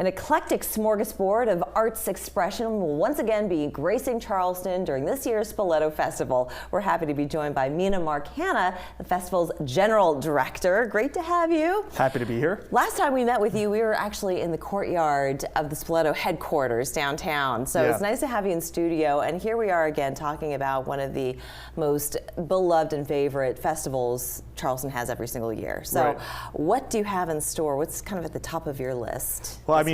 An eclectic smorgasbord of arts expression will once again be gracing Charleston during this year's Spoleto Festival. We're happy to be joined by Mena Mark Hanna, the festival's general director. Great to have you. Happy to be here. Last time we met with you, we were actually in the courtyard of the Spoleto headquarters downtown. So It's nice to have you in studio. And here we are again talking about one of the most beloved and favorite festivals Charleston has every single year. So what do you have in store? What's kind of at the top of your list? Well, I mean,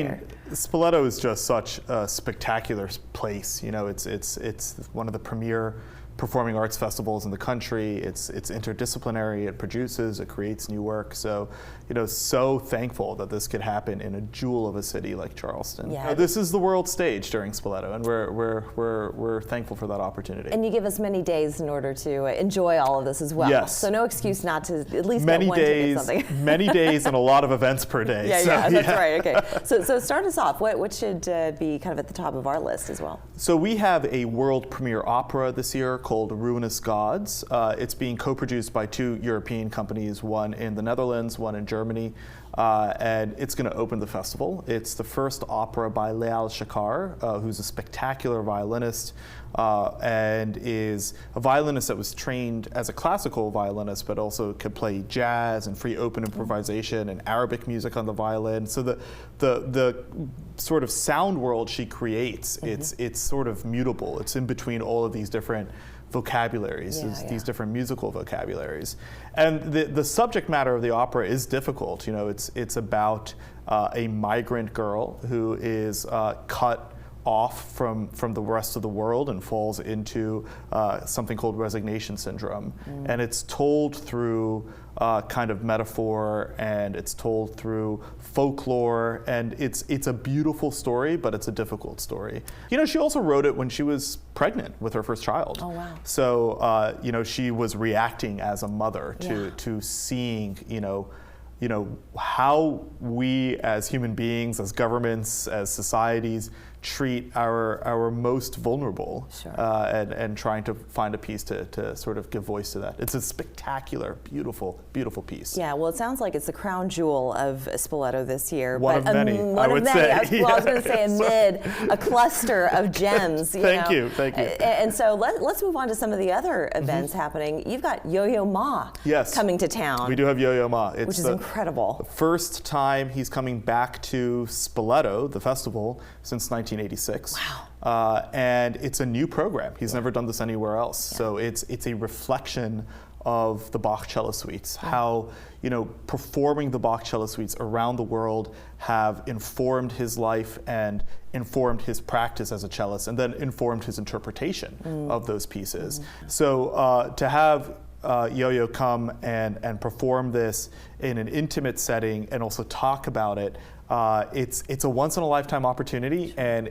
Spoleto is just such a spectacular place. You know, it's one of the premier performing arts festivals in the country. It's interdisciplinary. It produces. It creates new work. So, you know, so thankful that this could happen in a jewel of a city like Charleston. Yeah. This is the world stage during Spoleto, and we're thankful for that opportunity. And you give us many days in order to enjoy all of this as well. Yes. So no excuse not to at least many get one days, ticket something. many days, and a lot of events per day. That's right. Okay. So start us off. What should be kind of at the top of our list as well? So we have a world premiere opera this year called Ruinous Gods. It's being co-produced by two European companies, one in the Netherlands, one in Germany, and it's going to open the festival. It's the first opera by Leal Shakar, who's a spectacular violinist and is a violinist that was trained as a classical violinist, but also could play jazz and free open improvisation and Arabic music on the violin. So the sort of sound world she creates, it's sort of mutable. It's in between all of these different vocabularies, these different musical vocabularies. And the subject matter of the opera is difficult. You know, it's about a migrant girl who is cut off from the rest of the world and falls into something called resignation syndrome. And it's told through kind of metaphor, and it's told through folklore, and it's a beautiful story, but it's a difficult story. You know, she also wrote it when she was pregnant with her first child. Oh, wow. So, you know, she was reacting as a mother to seeing, you know, how we as human beings, as governments, as societies, treat our most vulnerable, and trying to find a piece to sort of give voice to that. It's a spectacular, beautiful, beautiful piece. Yeah, well, it sounds like it's the crown jewel of Spoleto this year. One of many, I would say. I was going to say amid a cluster of gems. Thank you. And so let's move on to some of the other events happening. You've got Yo-Yo Ma coming to town. We do have Yo-Yo Ma. Which is incredible. The first time he's coming back to Spoleto, the festival, since 1986. Wow. And it's a new program. He's never done this anywhere else. So it's a reflection of the Bach cello suites, how, you know, performing the Bach cello suites around the world have informed his life and informed his practice as a cellist, and then informed his interpretation of those pieces. So to have Yo-Yo come and perform this in an intimate setting and also talk about it, it's a once-in-a-lifetime opportunity, and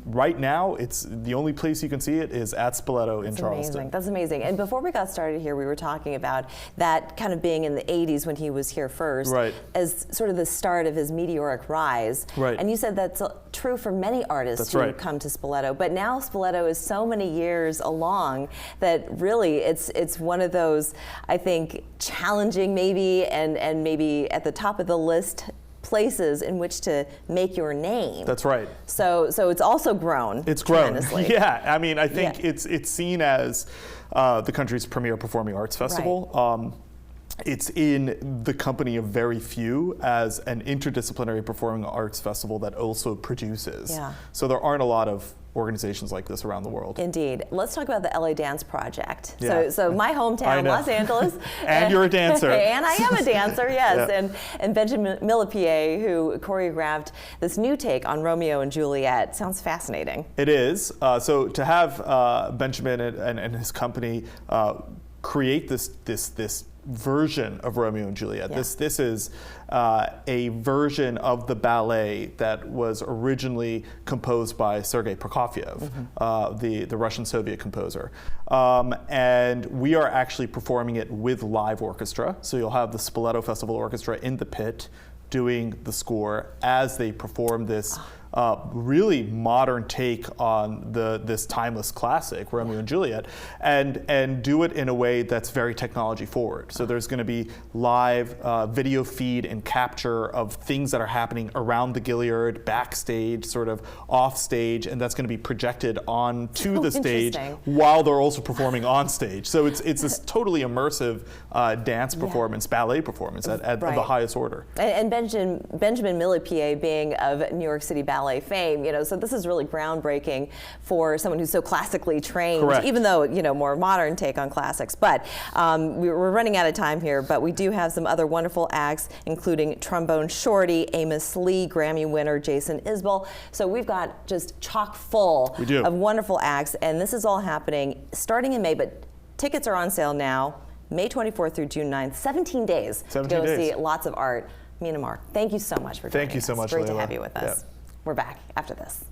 right now it's the only place you can see it is at Spoleto in Charleston. That's amazing. And before we got started here, we were talking about that kind of being in the 80s when he was here first, as sort of the start of his meteoric rise. And you said that's true for many artists who come to Spoleto, but now Spoleto is so many years along that really it's one of those, I think, challenging maybe and maybe at the top of the list places in which to make your name. That's right. So it's also grown. It's grown. Tremendously. Yeah, I mean, I think it's seen as the country's premier performing arts festival. It's in the company of very few as an interdisciplinary performing arts festival that also produces. So there aren't a lot of organizations like this around the world. Indeed. Let's talk about the LA Dance Project. So my hometown, Los Angeles. And you're a dancer. And I am a dancer, yes. And Benjamin Millepied, who choreographed this new take on Romeo and Juliet. Sounds fascinating. It is. So to have Benjamin and his company create this version of Romeo and Juliet. This is a version of the ballet that was originally composed by Sergei Prokofiev, the Russian Soviet composer. And we are actually performing it with live orchestra. So you'll have the Spoleto Festival Orchestra in the pit doing the score as they perform this really modern take on this timeless classic, Romeo and Juliet, and do it in a way that's very technology forward. So there's going to be live video feed and capture of things that are happening around the Gilliard, backstage, sort of off stage, and that's going to be projected onto the stage while they're also performing on stage. So it's this totally immersive dance performance, ballet performance at the highest order. And Benjamin Millepied being of New York City Ballet fame, so this is really groundbreaking for someone who's so classically trained, even though, more modern take on classics. But we're running out of time here, but we do have some other wonderful acts, including trombone Shorty, Amos Lee, Grammy winner Jason Isbell. So we've got just chock full of wonderful acts, and this is all happening starting in May, but tickets are on sale now, May 24th through June 9th, 17 days to go see lots of art. Mena Mark, thank you so much for joining us. Thank you so much, Great Layla. to have you with us. We're back after this.